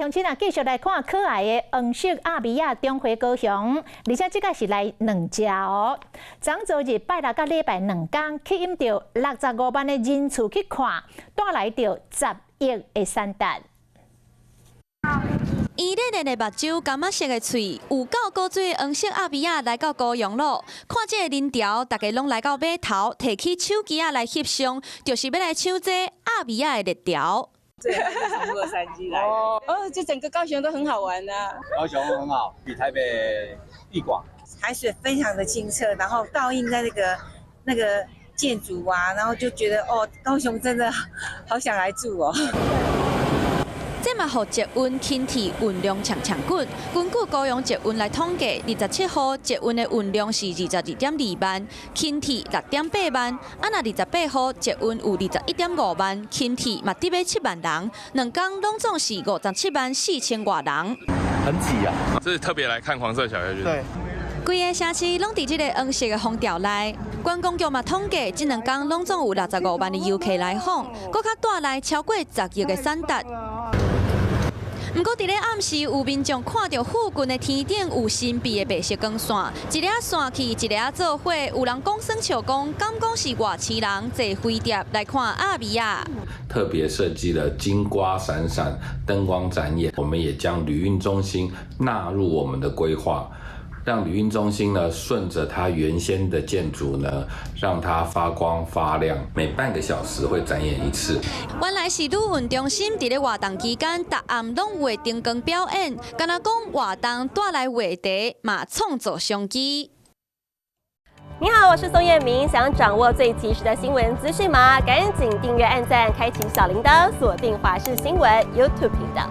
乡亲啊，继续来看可爱的黄色阿米亚中回高雄，而且这个是来2只哦。昨日拜六到礼拜2天，吸引到65万的人次去看，带来到10亿的产值。圆咧咧的目睭，柑仔色的喙，有够古锥的黄色阿比亚来到高雄路，看这个人潮，大家拢来到码头，摕起手机啊来翕相，就是要来抢这阿比亚的热潮。这是从洛杉矶来的哦，这整个高雄都很好玩啊。高雄很好，比台北地广，海水非常的清澈，然后倒映在那个建筑啊，然后就觉得哦，高雄真的好想来住哦。这嘛，互节温轻体运量强滚。根据高雄节温来统计，27号节温的运量是22.2万，轻体6.8万。啊，那28号节温有21.5万，轻体嘛得要7万人，两天拢总是57万4千多人。很挤啊！这是特别来看黄色小鸭，对。规个城市拢伫这个黄色的风调内，观光局嘛统计，这两天拢总有65万的游客来访，搁较带来超过10亿的产值。不过，伫咧暗时，有民众看到附近的天顶有神秘的白色光线，一个散去，一个做火，有人讲声笑讲，敢讲是外星人坐飞碟来看阿比亚。特别设计了金瓜闪闪灯光展演，我们也将旅运中心纳入我们的规划。让旅运中心呢，顺着它原先的建筑呢，让它发光发亮，每半个小时会展演一次。原来是旅运中心伫咧活动期间，逐暗拢有灯光表演，敢若讲活动带来话题，嘛创造商机。你好，我是宋彦明。想掌握最及时的新闻资讯吗？赶紧订阅、按赞、开启小铃铛，锁定华视新闻 YouTube 频道。